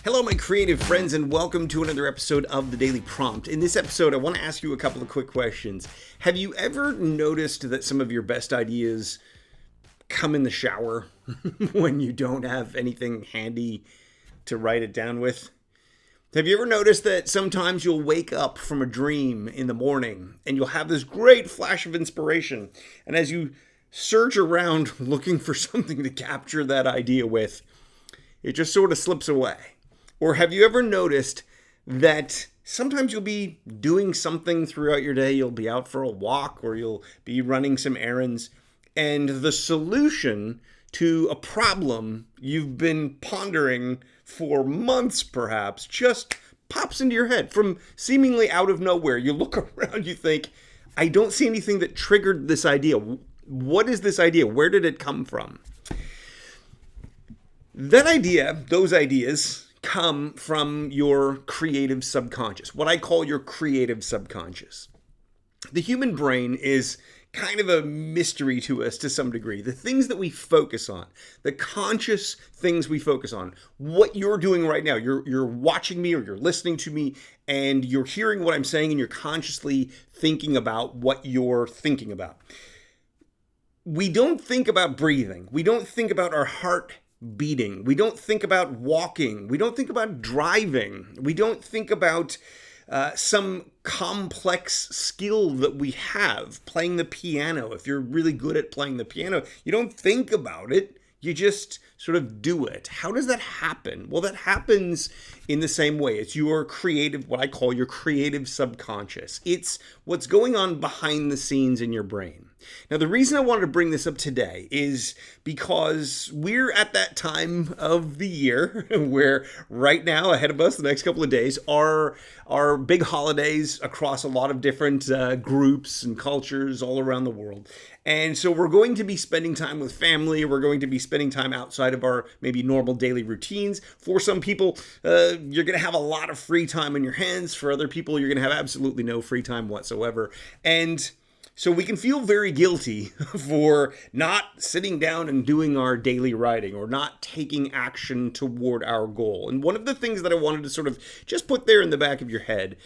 Hello, my creative friends, and welcome to another episode of The Daily Prompt. In this episode, I want to ask you a couple of quick questions. Have you ever noticed that some of your best ideas come in the shower when you don't have anything handy to write it down with? Have you ever noticed that sometimes you'll wake up from a dream in the morning and you'll have this great flash of inspiration, and as you search around looking for something to capture that idea with, it just sort of slips away? Or have you ever noticed that sometimes you'll be doing something throughout your day, you'll be out for a walk or you'll be running some errands, and the solution to a problem you've been pondering for months perhaps just pops into your head from seemingly out of nowhere. You look around, you think, I don't see anything that triggered this idea. What is this idea? Where did it come from? That idea, those ideas, come from your creative subconscious, what I call your creative subconscious. The human brain is kind of a mystery to us to some degree. The things that we focus on, the conscious things we focus on, what you're doing right now, you're watching me or you're listening to me and you're hearing what I'm saying and you're consciously thinking about what you're thinking about. We don't think about breathing. We don't think about our heart beating. We don't think about walking. We don't think about driving. We don't think about some complex skill that we have, playing the piano. If you're really good at playing the piano, you don't think about it. You just sort of do it. How does that happen? Well, that happens in the same way. It's your creative, what I call your creative subconscious. It's what's going on behind the scenes in your brain. Now, the reason I wanted to bring this up today is because we're at that time of the year where right now, ahead of us, the next couple of days, are big holidays across a lot of different groups and cultures all around the world. And so we're going to be spending time with family. We're going to be spending time outside of our maybe normal daily routines. For some people, you're going to have a lot of free time in your hands. For other people, you're going to have absolutely no free time whatsoever. And so we can feel very guilty for not sitting down and doing our daily writing or not taking action toward our goal. And one of the things that I wanted to sort of just put there in the back of your head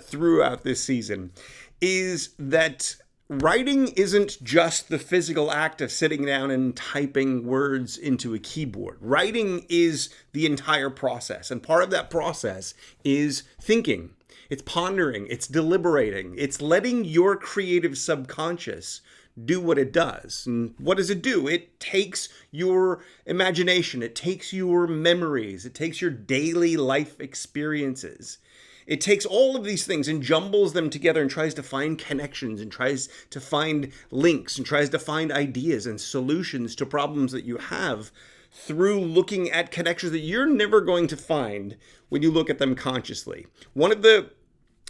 throughout this season is that writing isn't just the physical act of sitting down and typing words into a keyboard. Writing is the entire process. And part of that process is thinking. It's pondering, it's deliberating, it's letting your creative subconscious do what it does. And what does it do? It takes your imagination, it takes your memories, it takes your daily life experiences. It takes all of these things and jumbles them together and tries to find connections and tries to find links and tries to find ideas and solutions to problems that you have through looking at connections that you're never going to find when you look at them consciously. One of the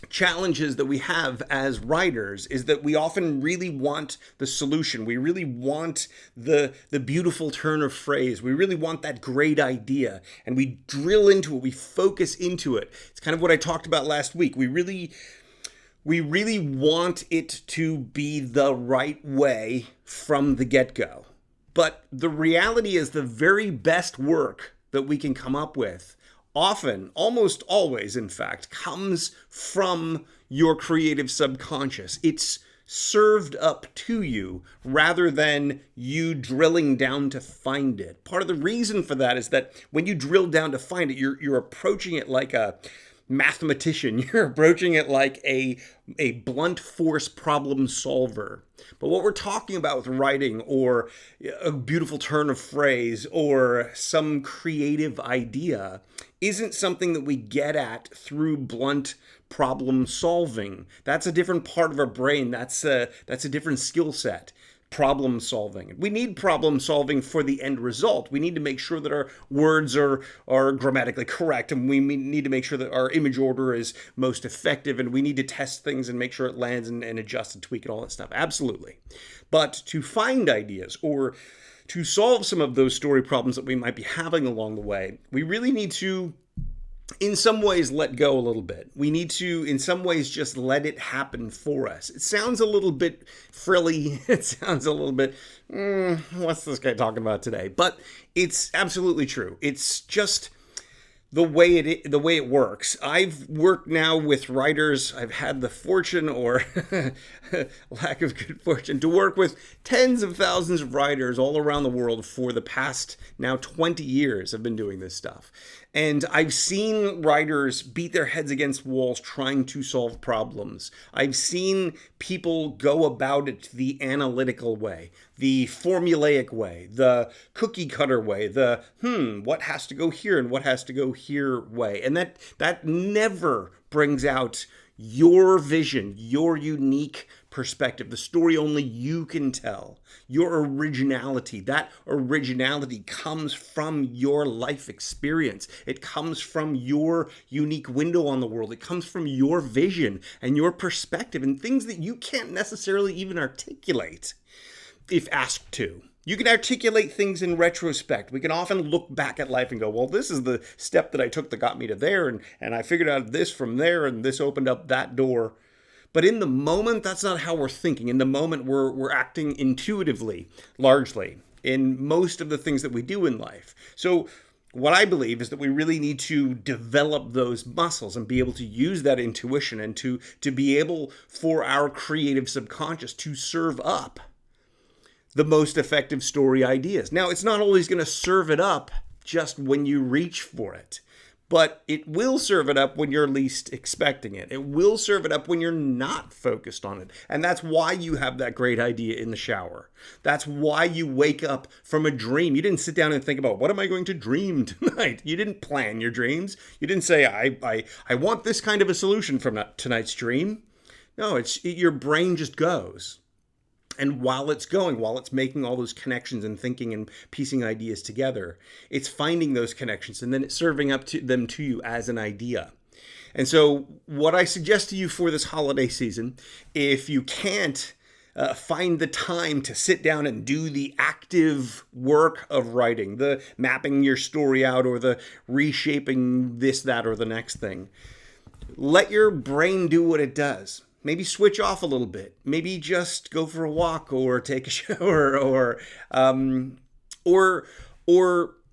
challenges that we have as writers is that we often really want the solution. We really want the beautiful turn of phrase. We really want that great idea, and we drill into it. We focus into it. It's kind of what I talked about last week. We really want it to be the right way from the get-go. But the reality is the very best work that we can come up with often, almost always, in fact, comes from your creative subconscious. It's served up to you rather than you drilling down to find it. Part of the reason for that is that when you drill down to find it, you're approaching it like a mathematician. You're approaching it like a blunt force problem solver. But what we're talking about with writing or a beautiful turn of phrase or some creative idea isn't something that we get at through blunt problem solving. That's a different part of our brain. That's a different skill set. Problem solving. We need problem solving for the end result. We need to make sure that our words are grammatically correct, and we need to make sure that our image order is most effective, and we need to test things and make sure it lands and adjust and tweak and all that stuff. Absolutely. But to find ideas or to solve some of those story problems that we might be having along the way, we really need to in some ways let go a little bit. We need to, in some ways, just let it happen for us. It sounds a little bit frilly. It sounds a little bit, what's this guy talking about today? But it's absolutely true. It's just the way it works. I've worked now with writers. I've had the fortune or lack of good fortune to work with tens of thousands of writers all around the world for the past now 20 years. I've been doing this stuff. And I've seen writers beat their heads against walls trying to solve problems. I've seen people go about it the analytical way, the formulaic way, the cookie cutter way, the what has to go here and what has to go here way. And that never brings out your vision, your unique perspective, the story only you can tell, your originality. That originality comes from your life experience. It comes from your unique window on the world. It comes from your vision and your perspective and things that you can't necessarily even articulate if asked to. You can articulate things in retrospect. We can often look back at life and go, well, this is the step that I took that got me to there, and I figured out this from there, and this opened up that door. But in the moment, that's not how we're thinking. In the moment, we're acting intuitively, largely, in most of the things that we do in life. So what I believe is that we really need to develop those muscles and be able to use that intuition and to be able for our creative subconscious to serve up the most effective story ideas. Now, it's not always going to serve it up just when you reach for it, but it will serve it up when you're least expecting it. It will serve it up when you're not focused on it. And that's why you have that great idea in the shower. That's why you wake up from a dream. You didn't sit down and think about, what am I going to dream tonight? You didn't plan your dreams. You didn't say, I want this kind of a solution from tonight's dream. No, your brain just goes. And while it's going, while it's making all those connections and thinking and piecing ideas together, it's finding those connections and then it's serving up to them to you as an idea. And so what I suggest to you for this holiday season, if you can't find the time to sit down and do the active work of writing, the mapping your story out or the reshaping this, that, or the next thing, let your brain do what it does. Maybe switch off a little bit. Maybe just go for a walk or take a shower or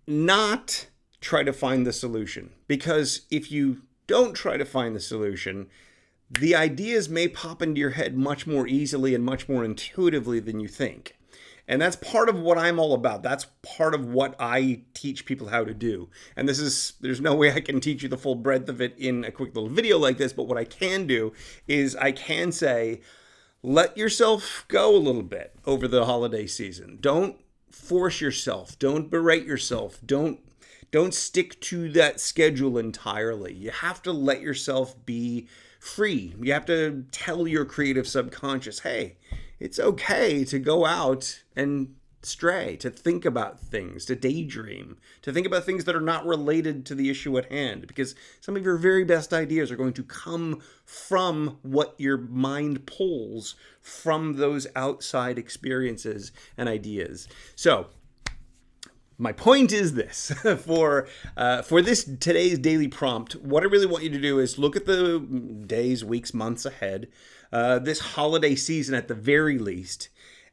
not try to find the solution. Because if you don't try to find the solution, the ideas may pop into your head much more easily and much more intuitively than you think. And that's part of what I'm all about. That's part of what I teach people how to do. And there's no way I can teach you the full breadth of it in a quick little video like this, but what I can do is I can say, let yourself go a little bit over the holiday season. Don't force yourself. Don't berate yourself. Don't stick to that schedule entirely. You have to let yourself be free. You have to tell your creative subconscious, hey, it's okay to go out and stray, to think about things, to daydream, to think about things that are not related to the issue at hand, because some of your very best ideas are going to come from what your mind pulls from those outside experiences and ideas. So, my point is this, for today's daily prompt, what I really want you to do is look at the days, weeks, months ahead, this holiday season at the very least,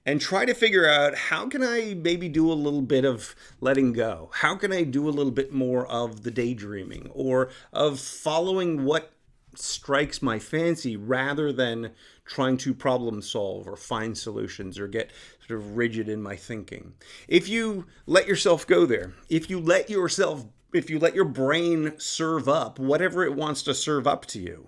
and try to figure out, how can I maybe do a little bit of letting go? How can I do a little bit more of the daydreaming or of following what strikes my fancy rather than trying to problem solve or find solutions or get sort of rigid in my thinking. If you let yourself go there, if you let your brain serve up whatever it wants to serve up to you,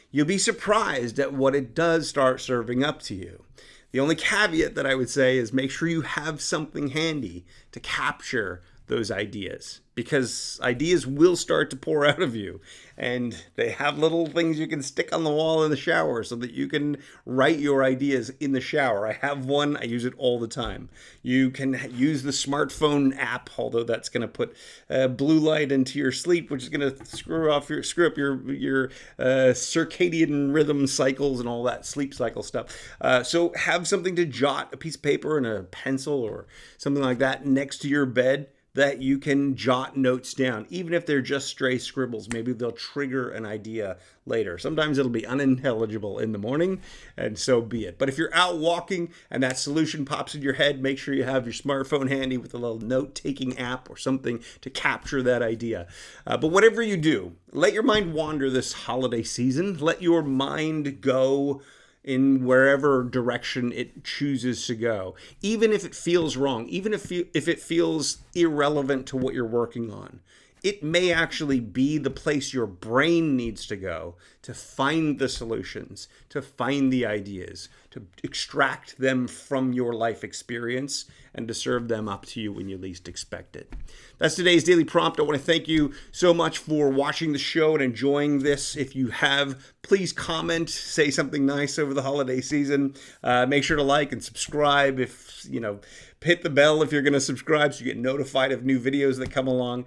you'll be surprised at what it does start serving up to you. The only caveat that I would say is make sure you have something handy to capture those ideas, because ideas will start to pour out of you, and they have little things you can stick on the wall in the shower so that you can write your ideas in the shower. I have one, I use it all the time. You can use the smartphone app, although that's going to put blue light into your sleep, which is going to screw up your circadian rhythm cycles and all that sleep cycle stuff. So have something to jot, a piece of paper and a pencil or something like that next to your bed. that you can jot notes down, even if they're just stray scribbles. Maybe they'll trigger an idea later. Sometimes it'll be unintelligible in the morning, and so be it. But if you're out walking and that solution pops in your head, make sure you have your smartphone handy with a little note-taking app or something to capture that idea. But whatever you do, let your mind wander this holiday season. Let your mind go in wherever direction it chooses to go, even if it feels wrong, even if it feels irrelevant to what you're working on. It may actually be the place your brain needs to go to find the solutions, to find the ideas, to extract them from your life experience and to serve them up to you when you least expect it. That's today's Daily Prompt. I want to thank you so much for watching the show and enjoying this. If you have, please comment, say something nice over the holiday season. Make sure to like and subscribe if, hit the bell if you're going to subscribe so you get notified of new videos that come along.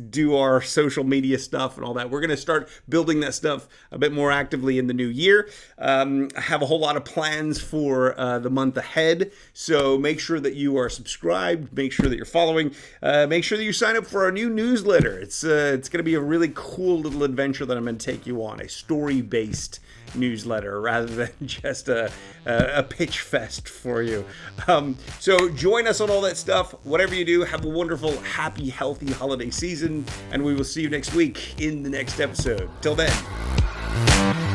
Do our social media stuff and all that. We're going to start building that stuff a bit more actively in the new year. I have a whole lot of plans for the month ahead, so make sure that you are subscribed. Make sure that you're following. Make sure that you sign up for our new newsletter. It's going to be a really cool little adventure that I'm going to take you on, a story-based newsletter rather than just a pitch fest for you. So join us on all that stuff. Whatever you do, have a wonderful, happy, healthy holiday season, and we will see you next week in the next episode. Till then.